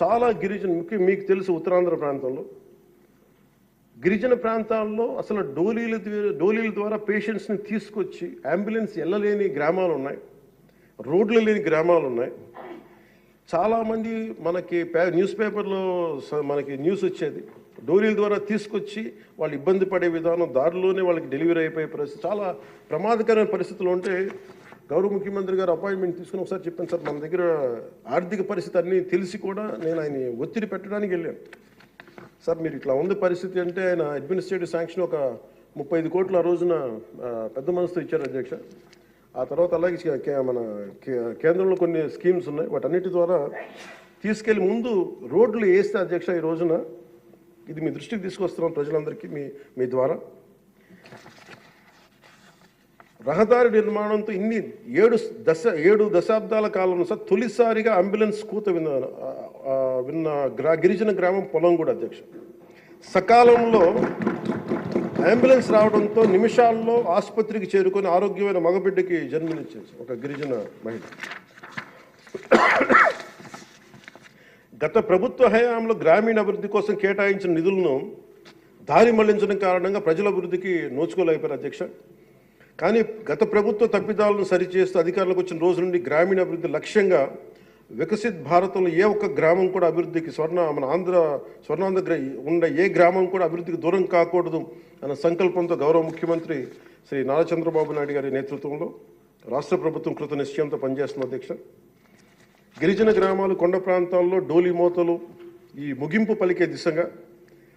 చాలా గిరిజన మీకు తెలుసు ఉత్తరాంధ్ర ప్రాంతంలో గిరిజన ప్రాంతాల్లో అసలు డోలీల ద్వారా పేషెంట్స్ని తీసుకొచ్చి అంబులెన్స్ వెళ్ళలేని గ్రామాలు ఉన్నాయి, రోడ్లు లేని గ్రామాలు ఉన్నాయి. చాలామంది మనకి న్యూస్ పేపర్లో మనకి న్యూస్ వచ్చేది, డోలీల ద్వారా తీసుకొచ్చి వాళ్ళు ఇబ్బంది పడే విధానం, దారిలోనే వాళ్ళకి డెలివరీ అయిపోయే పరిస్థితి, చాలా ప్రమాదకరమైన పరిస్థితులు ఉంటే గౌరవ ముఖ్యమంత్రి గారు అపాయింట్మెంట్ తీసుకుని ఒకసారి చెప్పాను, సార్ మన దగ్గర ఆర్థిక పరిస్థితి అన్నీ తెలిసి కూడా నేను ఆయన ఒత్తిడి పెట్టడానికి వెళ్ళాను. సార్ మీరు ఇట్లా ఉంది పరిస్థితి అంటే ఆయన అడ్మినిస్ట్రేటివ్ శాంక్షన్ ఒక 35 కోట్లు ఆ రోజున పెద్ద మనసుతో ఇచ్చారు అధ్యక్ష. ఆ తర్వాత అలాగే మన కేంద్రంలో కొన్ని స్కీమ్స్ ఉన్నాయి, వాటన్నిటి ద్వారా తీసుకెళ్ళి ముందు రోడ్లు వేస్తే అధ్యక్ష ఈ రోజున ఇది మీ దృష్టికి తీసుకొస్తున్నాం ప్రజలందరికీ మీ ద్వారా. రహదారి నిర్మాణంతో ఇన్ని 7 దశాబ్దాల కాలంలో సార్ తొలిసారిగా అంబులెన్స్ కూత విన్న గిరిజన గ్రామం పొలంగూడ అధ్యక్ష. సకాలంలో అంబులెన్స్ రావడంతో నిమిషాల్లో ఆసుపత్రికి చేరుకొని ఆరోగ్యమైన మగబిడ్డకి జన్మనిచ్చింది ఒక గిరిజన మహిళ. గత ప్రభుత్వ హయాంలో గ్రామీణ అభివృద్ధి కోసం కేటాయించిన నిధులను దారి మళ్లించడం కారణంగా ప్రజల అభివృద్ధికి నోచుకోలేకపోయారు అధ్యక్ష. కానీ గత ప్రభుత్వ తప్పిదాలను సరిచేస్తూ అధికారులకు వచ్చిన రోజు నుండి గ్రామీణ అభివృద్ధి లక్ష్యంగా వికసిత్ భారతంలో ఏ ఒక్క గ్రామం కూడా అభివృద్ధికి స్వర్ణాంధ్ర ఉన్న ఏ గ్రామం కూడా అభివృద్ధికి దూరం కాకూడదు అన్న సంకల్పంతో గౌరవ ముఖ్యమంత్రి శ్రీ నారా చంద్రబాబు నాయుడు గారి నేతృత్వంలో రాష్ట్ర ప్రభుత్వం కృత నిశ్చయంతో పనిచేస్తున్న అధ్యక్ష. గిరిజన గ్రామాలు, కొండ ప్రాంతాల్లో డోలీ మోతలు ఈ ముగింపు పలికే దిశగా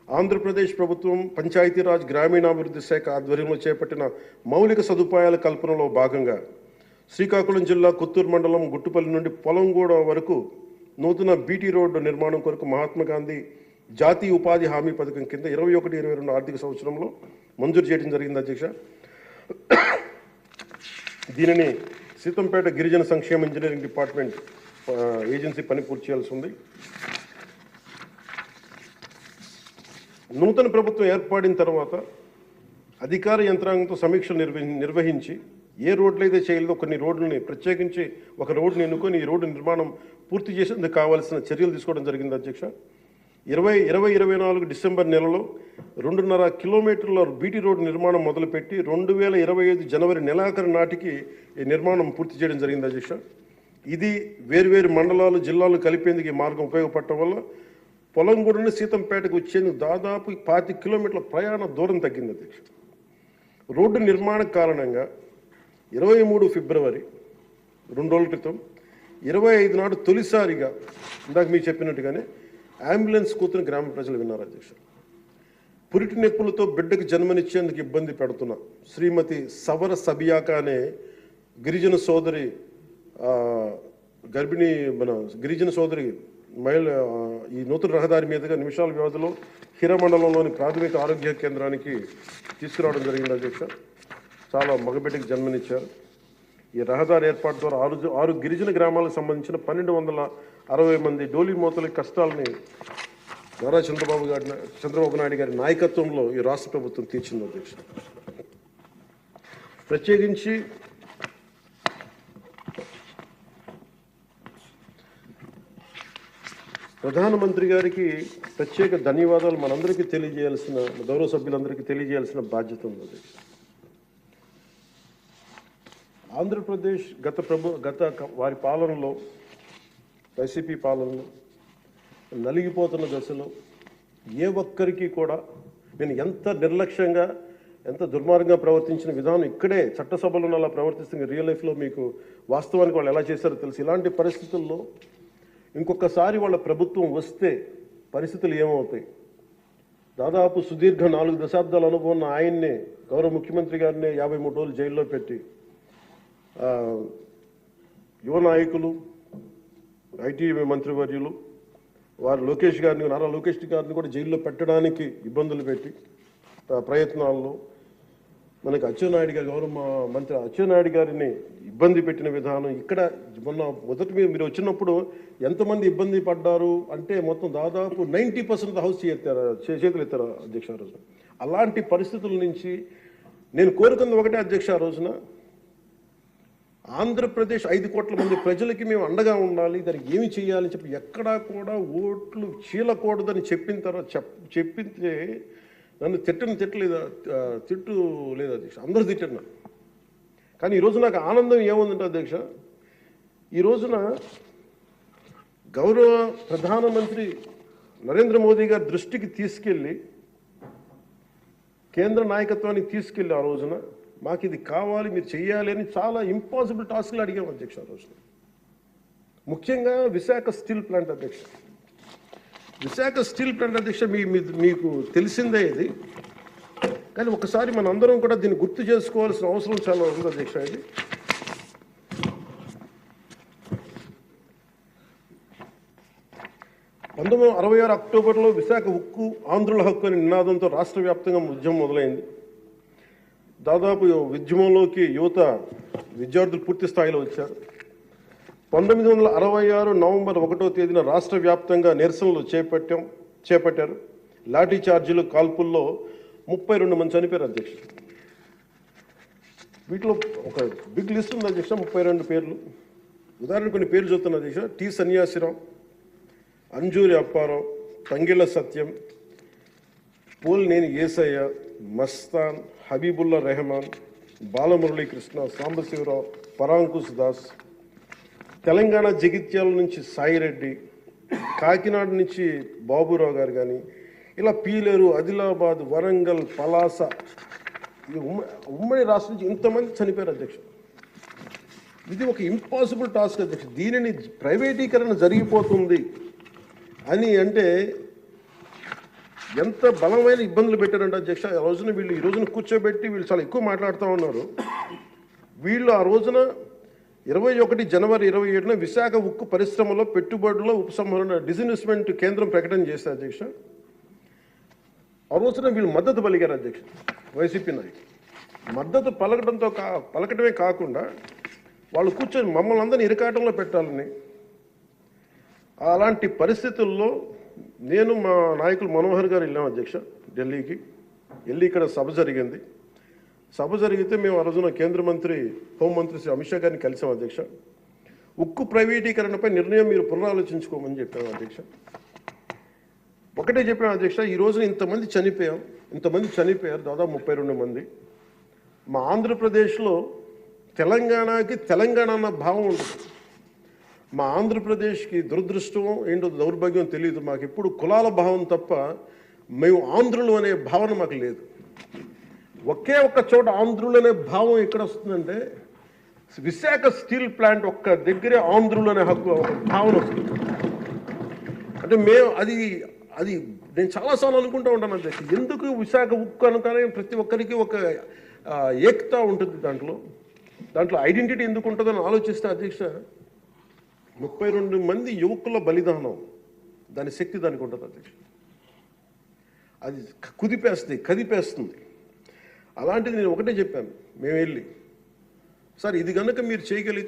ఆంధ్రప్రదేశ్ ప్రభుత్వం పంచాయతీరాజ్ గ్రామీణాభివృద్ధి శాఖ ఆధ్వర్యంలో చేపట్టిన మౌలిక సదుపాయాల కల్పనలో భాగంగా శ్రీకాకుళం జిల్లా కొత్తూరు మండలం గుట్టుపల్లి నుండి పొలంగూడ వరకు నూతన బీటీ రోడ్డు నిర్మాణం కొరకు మహాత్మా గాంధీ జాతీయ ఉపాధి హామీ పథకం కింద 21-22 ఆర్థిక సంవత్సరంలో మంజూరు చేయడం జరిగింది అధ్యక్ష. దీనిని సీతంపేట గిరిజన సంక్షేమ ఇంజనీరింగ్ డిపార్ట్మెంట్ ఏజెన్సీ పని పూర్తి చేయాల్సి ఉంది. నూతన ప్రభుత్వం ఏర్పడిన తర్వాత అధికార యంత్రాంగంతో సమీక్షలు నిర్వహించి ఏ రోడ్లు అయితే చేయలేదో కొన్ని రోడ్లని ప్రత్యేకించి ఒక రోడ్డుని ఎన్నుకొని ఈ రోడ్డు నిర్మాణం పూర్తి చేసేందుకు కావాల్సిన చర్యలు తీసుకోవడం జరిగింది అధ్యక్ష. 2024 డిసెంబర్ నెలలో 2.5 కిలోమీటర్ల బీటీ రోడ్డు నిర్మాణం మొదలుపెట్టి 2025 జనవరి నెలాఖరు నాటికి ఈ నిర్మాణం పూర్తి చేయడం జరిగింది అధ్యక్ష. ఇది వేర్వేరు మండలాలు, జిల్లాలు కలిపేందుకు ఈ మార్గం ఉపయోగపడటం వల్ల పొలంగూడని సీతంపేటకు వచ్చేందుకు దాదాపు 25 కిలోమీటర్ల ప్రయాణ దూరం తగ్గింది అధ్యక్ష. రోడ్డు నిర్మాణ కారణంగా 23 ఫిబ్రవరి 2 రోజుల క్రితం 25 నాడు తొలిసారిగా ఇందాక మీకు చెప్పినట్టుగానే అంబులెన్స్ కూతురు గ్రామ ప్రజలు విన్నారు అధ్యక్ష. పురిటి నొప్పులతో బిడ్డకు జన్మనిచ్చేందుకు ఇబ్బంది పెడుతున్న శ్రీమతి సవర సబియాక అనే గిరిజన సోదరి గిరిజన సోదరి మహిళ ఈ నూతన రహదారి మీదుగా నిమిషాల వ్యవధిలో హిరమండలంలోని ప్రాథమిక ఆరోగ్య కేంద్రానికి తీసుకురావడం జరిగింది అధ్యక్ష. చాలా మగబిడ్డకి జన్మనిచ్చారు. ఈ రహదారి ఏర్పాటు ద్వారా 6 గిరిజన గ్రామాలకు సంబంధించిన 1260 మంది డోలీ మోతల కష్టాలని నారా చంద్రబాబు నాయుడు గారి నాయకత్వంలో ఈ రాష్ట్ర ప్రభుత్వం తీర్చింది అధ్యక్ష. ప్రత్యేకించి ప్రధానమంత్రి గారికి ప్రత్యేక ధన్యవాదాలు మనందరికీ తెలియజేయాల్సిన, గౌరవ సభ్యులందరికీ తెలియజేయాల్సిన బాధ్యత ఉంది. ఆంధ్రప్రదేశ్ గత వారి పాలనలో, వైసీపీ పాలనలో నలిగిపోతున్న దశలో ఏ ఒక్కరికి కూడా నేను ఎంత నిర్లక్ష్యంగా, ఎంత దుర్మార్గంగా ప్రవర్తించిన విధానం ఇక్కడే చట్టసభలో అలా ప్రవర్తిస్తుంది. రియల్ లైఫ్లో మీకు వాస్తవానికి వాళ్ళు ఎలా చేశారో తెలుసు. ఇలాంటి పరిస్థితుల్లో ఇంకొకసారి వాళ్ళ ప్రభుత్వం వస్తే పరిస్థితులు ఏమవుతాయి? దాదాపు సుదీర్ఘ 4 దశాబ్దాల అనుభవం ఉన్న ఆయన్నే, గౌరవ ముఖ్యమంత్రి గారిని 53 రోజులు జైల్లో పెట్టి యువ నాయకులు, ఐటీ మంత్రివర్యులు వారు నారా లోకేష్ గారిని కూడా జైల్లో పెట్టడానికి ఇబ్బందులు పెట్టి ప్రయత్నాల్లో మనకి అచ్చెన్నాయుడు గారు, గౌరవ మంత్రి అచ్చెన్నాయుడు గారిని ఇబ్బంది పెట్టిన విధానం ఇక్కడ మొదటి మీరు వచ్చినప్పుడు ఎంతమంది ఇబ్బంది పడ్డారు అంటే మొత్తం దాదాపు 90% హౌస్ చేతులు ఎత్తారు అధ్యక్ష. ఆ రోజున అలాంటి పరిస్థితుల నుంచి నేను కోరుకుంది ఒకటే అధ్యక్ష. ఆ రోజున ఆంధ్రప్రదేశ్ 5 కోట్ల మంది ప్రజలకి మేము అండగా ఉండాలి, దానికి ఏమి చేయాలని చెప్పి ఎక్కడా కూడా ఓట్లు చీలకూడదని చెప్పిన తర్వాత చెప్పింటే నన్ను తిట్టలేదా? తిట్టు లేదా అధ్యక్ష? అందరూ తిట్టారు. కానీ ఈరోజు నాకు ఆనందం ఏముందంటే అధ్యక్ష, ఈ రోజున గౌరవ ప్రధానమంత్రి నరేంద్ర మోదీ గారి దృష్టికి తీసుకెళ్ళి, కేంద్ర నాయకత్వానికి తీసుకెళ్ళి ఆ రోజున మాకు ఇది కావాలి, మీరు చెయ్యాలి అని చాలా ఇంపాసిబుల్ టాస్క్లు అడిగాం అధ్యక్ష ఆ రోజున. ముఖ్యంగా విశాఖ స్టీల్ ప్లాంట్ అధ్యక్ష. విశాఖ స్టీల్ ప్లాంట్ అధ్యక్ష మీకు తెలిసిందే ఇది, కానీ ఒకసారి మనందరం కూడా దీన్ని గుర్తు చేసుకోవాల్సిన అవసరం చాలా ఉంది అధ్యక్ష. ఇది 1966 అక్టోబర్లో విశాఖ ఉక్కు ఆంధ్రుల హక్కు అనే నినాదంతో రాష్ట్ర వ్యాప్తంగా ఉద్యమం మొదలైంది. దాదాపు ఉద్యమంలోకి యువత విద్యార్థులు పూర్తి స్థాయిలో వచ్చారు. 1966 నవంబర్ 1వ తేదీన రాష్ట్ర వ్యాప్తంగా నిరసనలు చేపట్టారు. లాఠీ చార్జీలు, కాల్పుల్లో 32 మంది చనిపోయారు అధ్యక్ష. వీటిలో ఒక బిగ్ లిస్ట్ ఉంది అధ్యక్ష, 32 పేర్లు. ఉదాహరణ కొన్ని పేర్లు చెప్తున్నా అధ్యక్ష. టి సన్యాసిరావు, అంజూరి అప్పారావు, తంగిళ్ళ సత్యం, పోలినేని ఏసయ్య, మస్తాన్, హబీబుల్లా రెహమాన్, బాలమురళీకృష్ణ, సాంబశివరావు, పరాంకుశ్ దాస్, తెలంగాణ జగిత్యాల నుంచి సాయిరెడ్డి, కాకినాడ నుంచి బాబురావు గారు కానీ, ఇలా పీలేరు, ఆదిలాబాద్, వరంగల్, పలాస, ఉమ్మడి రాష్ట్రం నుంచి ఇంతమంది చనిపోయారు అధ్యక్ష. ఇది ఒక ఇంపాసిబుల్ టాస్క్ అధ్యక్ష. దీనిని ప్రైవేటీకరణ జరిగిపోతుంది అని అంటే ఎంత బలమైన ఇబ్బందులు పెట్టారంటే అధ్యక్ష. ఆ రోజున ఈ రోజున కూర్చోబెట్టి వీళ్ళు చాలా ఎక్కువ మాట్లాడుతూ ఉన్నారు. వీళ్ళు ఆ రోజున 21 జనవరి 27న విశాఖ ఉక్కు పరిశ్రమలో పెట్టుబడుల ఉపసంహరణ డిస్ఇన్వెస్ట్మెంట్ కేంద్రం ప్రకటన చేశారు అధ్యక్ష. ఆ రోజున వీళ్ళు మద్దతు పలికారు అధ్యక్ష. వైసీపీ నాయకులు మద్దతు పలకటమే కాకుండా వాళ్ళు కూర్చొని మమ్మల్ని అందరినీ ఇరకాటంలో పెట్టాలని, అలాంటి పరిస్థితుల్లో నేను మా నాయకులు మనోహర్ గారు వెళ్ళాం అధ్యక్ష ఢిల్లీకి. వెళ్ళి ఇక్కడ సభ జరిగింది. సభ జరిగితే మేము ఆ రోజున కేంద్ర మంత్రి, హోంమంత్రి శ్రీ అమిత్ షా గారిని కలిసాం అధ్యక్ష. ఉక్కు ప్రైవేటీకరణపై నిర్ణయం మీరు పునరాలోచించుకోమని చెప్పాము అధ్యక్ష. ఒకటే చెప్పాము అధ్యక్ష, ఈ రోజున ఇంతమంది చనిపోయారు, దాదాపు 32 మంది. మా ఆంధ్రప్రదేశ్లో తెలంగాణకి తెలంగాణ అన్న భావం ఉంటుంది. మా ఆంధ్రప్రదేశ్కి దురదృష్టం ఏంటో దౌర్భాగ్యం తెలియదు. మాకు ఎప్పుడు కులాల భావం తప్ప మేము ఆంధ్రులు అనే భావన మాకు లేదు. ఒకే ఒక్క చోట ఆంధ్రులు అనే భావం ఎక్కడ వస్తుందంటే విశాఖ స్టీల్ ప్లాంట్ ఒక్క దగ్గరే ఆంధ్రులు అనే హక్కు భావన వస్తుంది. అంటే మేము అది నేను చాలాసార్లు అనుకుంటూ ఉంటాను అధ్యక్ష, ఎందుకు విశాఖ ఉక్కు అనుకనే ప్రతి ఒక్కరికి ఒక ఏకత ఉంటుంది దాంట్లో ఐడెంటిటీ ఎందుకు ఉంటుందని ఆలోచిస్తే అధ్యక్ష, 32 మంది యువకుల బలిదానం, దాని శక్తి దానికి ఉంటుంది అధ్యక్ష. అది కదిపేస్తుంది. అలాంటిది నేను ఒకటే చెప్పాను మేము వెళ్ళి, సార్ ఇది కనుక మీరు చేయగలిగితే